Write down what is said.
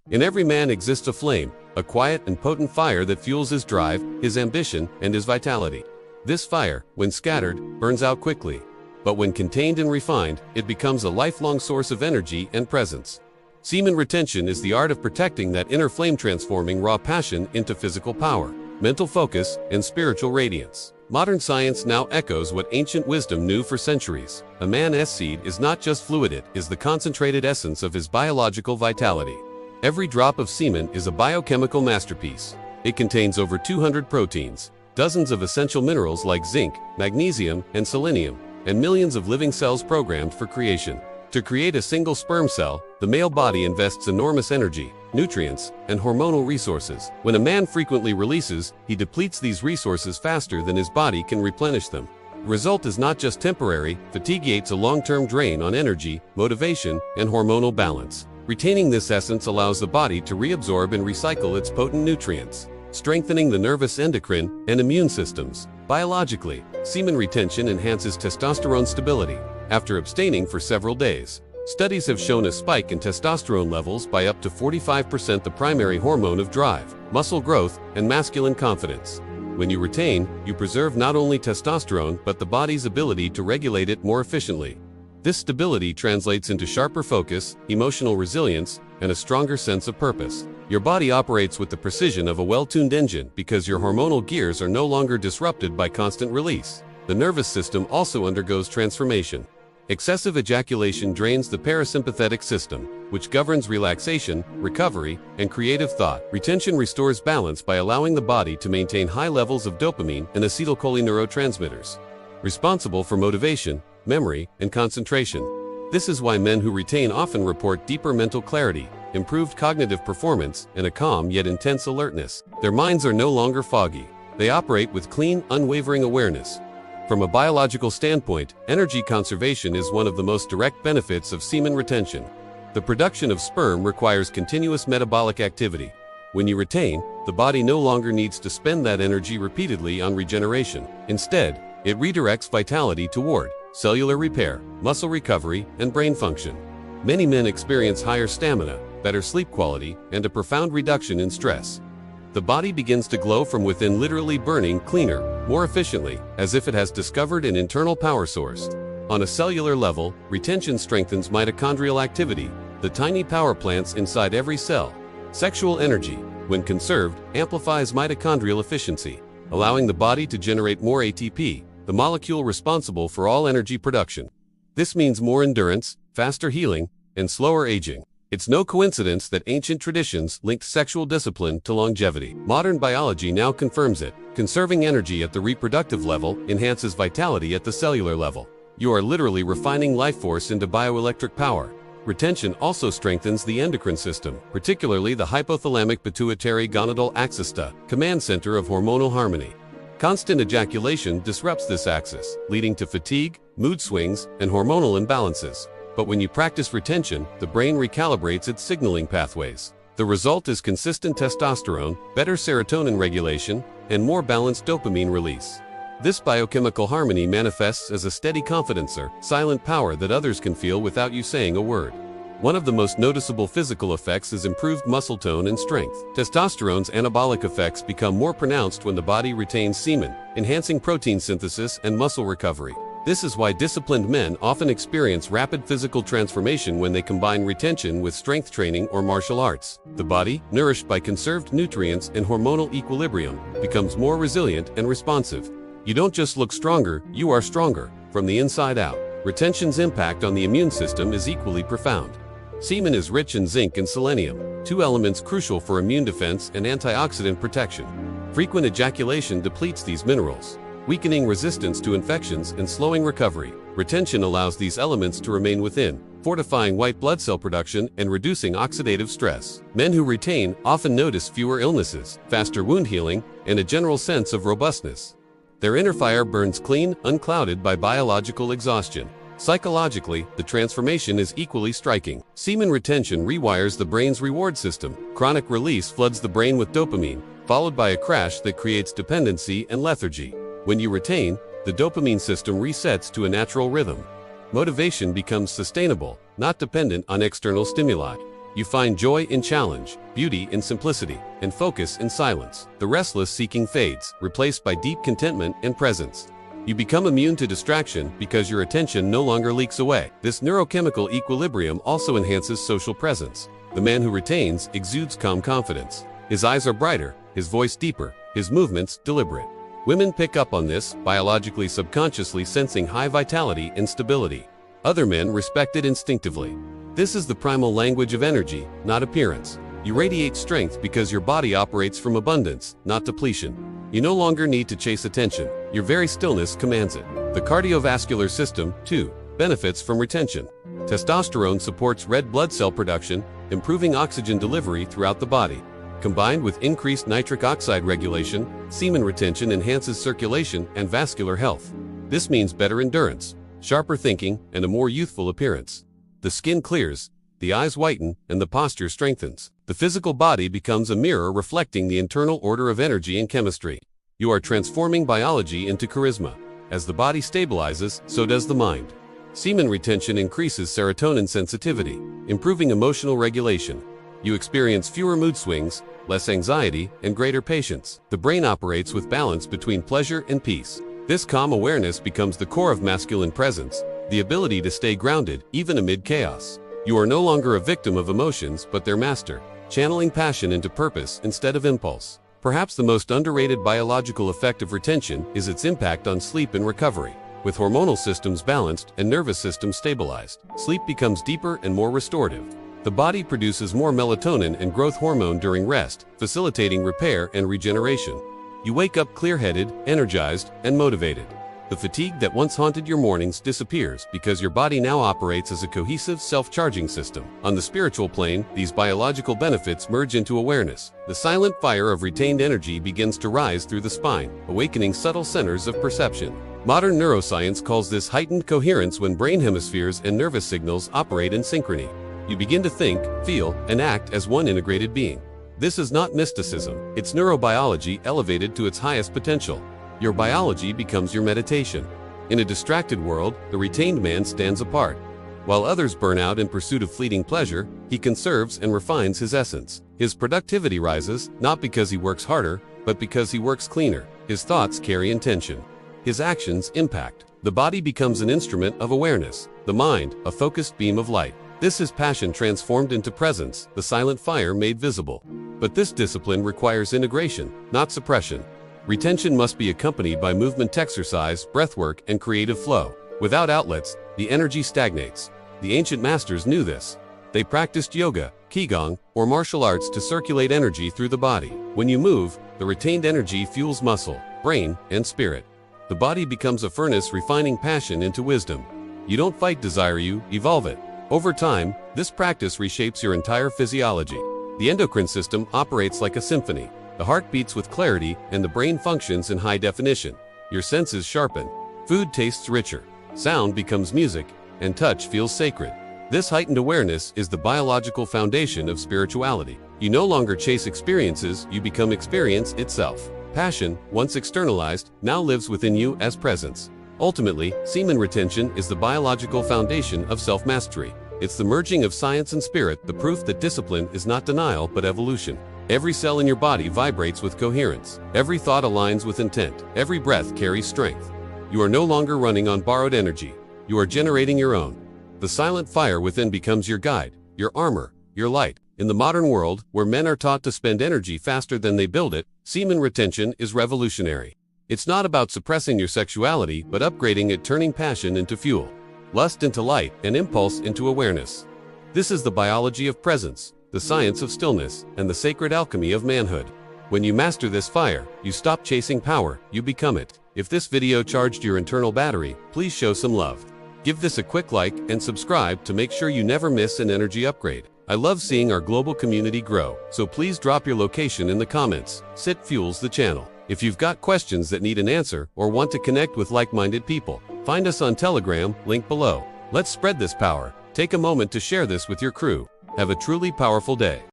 In every man exists a flame, a quiet and potent fire that fuels his drive, his ambition, and his vitality. This fire, when scattered, burns out quickly. But when contained and refined, it becomes a lifelong source of energy and presence. Semen retention is the art of protecting that inner flame, transforming raw passion into physical power, mental focus, and spiritual radiance. Modern science now echoes what ancient wisdom knew for centuries. A man's seed is not just fluid, it is the concentrated essence of his biological vitality. Every drop of semen is a biochemical masterpiece. It contains over 200 proteins, dozens of essential minerals like zinc, magnesium, and selenium, and millions of living cells programmed for creation. To create a single sperm cell, the male body invests enormous energy, nutrients, and hormonal resources. When a man frequently releases, he depletes these resources faster than his body can replenish them. The result is not just temporary, fatigue creates a long-term drain on energy, motivation, and hormonal balance. Retaining this essence allows the body to reabsorb and recycle its potent nutrients, strengthening the nervous, endocrine, and immune systems. Biologically, semen retention enhances testosterone stability. After abstaining for several days, studies have shown a spike in testosterone levels by up to 45%, the primary hormone of drive, muscle growth, and masculine confidence. When you retain, you preserve not only testosterone but the body's ability to regulate it more efficiently. This stability translates into sharper focus, emotional resilience, and a stronger sense of purpose. Your body operates with the precision of a well-tuned engine because your hormonal gears are no longer disrupted by constant release. The nervous system also undergoes transformation. Excessive ejaculation drains the parasympathetic system, which governs relaxation, recovery, and creative thought. Retention restores balance by allowing the body to maintain high levels of dopamine and acetylcholine, neurotransmitters, responsible for motivation, memory, and concentration. This is why men who retain often report deeper mental clarity, improved cognitive performance, and a calm yet intense alertness. Their minds are no longer foggy. They operate with clean, unwavering awareness. From a biological standpoint, energy conservation is one of the most direct benefits of semen retention. The production of sperm requires continuous metabolic activity. When you retain, the body no longer needs to spend that energy repeatedly on regeneration. Instead, it redirects vitality toward cellular repair, muscle recovery, and brain function. Many men experience higher stamina, better sleep quality, and a profound reduction in stress. The body begins to glow from within, literally burning cleaner, more efficiently, as if it has discovered an internal power source. On a cellular level, retention strengthens mitochondrial activity, the tiny power plants inside every cell. Sexual energy, when conserved, amplifies mitochondrial efficiency, allowing the body to generate more ATP, the molecule responsible for all energy production. This means more endurance, faster healing, and slower aging. It's no coincidence that ancient traditions linked sexual discipline to longevity. Modern biology now confirms it. Conserving energy at the reproductive level enhances vitality at the cellular level. You are literally refining life force into bioelectric power. Retention also strengthens the endocrine system, particularly the hypothalamic pituitary gonadal axis, the command center of hormonal harmony. Constant ejaculation disrupts this axis, leading to fatigue, mood swings, and hormonal imbalances. But when you practice retention, the brain recalibrates its signaling pathways. The result is consistent testosterone, better serotonin regulation, and more balanced dopamine release. This biochemical harmony manifests as a steady confidencer, silent power that others can feel without you saying a word. One of the most noticeable physical effects is improved muscle tone and strength. Testosterone's anabolic effects become more pronounced when the body retains semen, enhancing protein synthesis and muscle recovery. This is why disciplined men often experience rapid physical transformation when they combine retention with strength training or martial arts. The body, nourished by conserved nutrients and hormonal equilibrium, becomes more resilient and responsive. You don't just look stronger, you are stronger, from the inside out. Retention's impact on the immune system is equally profound. Semen is rich in zinc and selenium, two elements crucial for immune defense and antioxidant protection. Frequent ejaculation depletes these minerals, weakening resistance to infections and slowing recovery. Retention allows these elements to remain within, fortifying white blood cell production and reducing oxidative stress. Men who retain often notice fewer illnesses, faster wound healing, and a general sense of robustness. Their inner fire burns clean, unclouded by biological exhaustion. Psychologically, the transformation is equally striking. Semen retention rewires the brain's reward system. Chronic release floods the brain with dopamine, followed by a crash that creates dependency and lethargy. When you retain, the dopamine system resets to a natural rhythm. Motivation becomes sustainable, not dependent on external stimuli. You find joy in challenge, beauty in simplicity, and focus in silence. The restless seeking fades, replaced by deep contentment and presence. You become immune to distraction because your attention no longer leaks away. This neurochemical equilibrium also enhances social presence. The man who retains exudes calm confidence. His eyes are brighter, his voice deeper, his movements deliberate. Women pick up on this, biologically subconsciously sensing high vitality and stability. Other men respect it instinctively. This is the primal language of energy, not appearance. You radiate strength because your body operates from abundance, not depletion. You no longer need to chase attention. Your very stillness commands it. The cardiovascular system, too, benefits from retention. Testosterone supports red blood cell production, improving oxygen delivery throughout the body. Combined with increased nitric oxide regulation, semen retention enhances circulation and vascular health. This means better endurance, sharper thinking, and a more youthful appearance. The skin clears, the eyes whiten, and the posture strengthens. The physical body becomes a mirror reflecting the internal order of energy and chemistry. You are transforming biology into charisma. As the body stabilizes, so does the mind. Semen retention increases serotonin sensitivity, improving emotional regulation. You experience fewer mood swings, less anxiety, and greater patience. The brain operates with balance between pleasure and peace. This calm awareness becomes the core of masculine presence, the ability to stay grounded even amid chaos. You are no longer a victim of emotions but their master, channeling passion into purpose instead of impulse. Perhaps the most underrated biological effect of retention is its impact on sleep and recovery. With hormonal systems balanced and nervous systems stabilized, sleep becomes deeper and more restorative. The body produces more melatonin and growth hormone during rest, facilitating repair and regeneration. You wake up clear-headed, energized, and motivated. The fatigue that once haunted your mornings disappears because your body now operates as a cohesive, self-charging system. On the spiritual plane, these biological benefits merge into awareness. The silent fire of retained energy begins to rise through the spine, awakening subtle centers of perception. Modern neuroscience calls this heightened coherence when brain hemispheres and nervous signals operate in synchrony. You begin to think, feel, and act as one integrated being. This is not mysticism, it's neurobiology elevated to its highest potential. Your biology becomes your meditation. In a distracted world, the retained man stands apart. While others burn out in pursuit of fleeting pleasure, he conserves and refines his essence. His productivity rises, not because he works harder, but because he works cleaner. His thoughts carry intention. His actions impact. The body becomes an instrument of awareness. The mind, a focused beam of light. This is passion transformed into presence, the silent fire made visible. But this discipline requires integration, not suppression. Retention must be accompanied by movement exercise, breathwork, and creative flow. Without outlets, the energy stagnates. The ancient masters knew this. They practiced yoga, qigong, or martial arts to circulate energy through the body. When you move, the retained energy fuels muscle, brain, and spirit. The body becomes a furnace refining passion into wisdom. You don't fight desire, you evolve it. Over time, this practice reshapes your entire physiology. The endocrine system operates like a symphony. The heart beats with clarity and the brain functions in high definition. Your senses sharpen. Food tastes richer. Sound becomes music, and touch feels sacred. This heightened awareness is the biological foundation of spirituality. You no longer chase experiences, you become experience itself. Passion, once externalized, now lives within you as presence. Ultimately, semen retention is the biological foundation of self-mastery. It's the merging of science and spirit, the proof that discipline is not denial but evolution. Every cell in your body vibrates with coherence. Every thought aligns with intent. Every breath carries strength. You are no longer running on borrowed energy. You are generating your own. The silent fire within becomes your guide, your armor, your light. In the modern world, where men are taught to spend energy faster than they build it, semen retention is revolutionary. It's not about suppressing your sexuality, but upgrading it, turning passion into fuel, lust into light, and impulse into awareness. This is the biology of presence, the science of stillness, and the sacred alchemy of manhood. When you master this fire, you stop chasing power, you become it. If this video charged your internal battery, please show some love. Give this a quick like and subscribe to make sure you never miss an energy upgrade. I love seeing our global community grow, so please drop your location in the comments. Sit fuels the channel. If you've got questions that need an answer or want to connect with like-minded people, find us on Telegram, link below. Let's spread this power. Take a moment to share this with your crew. Have a truly powerful day.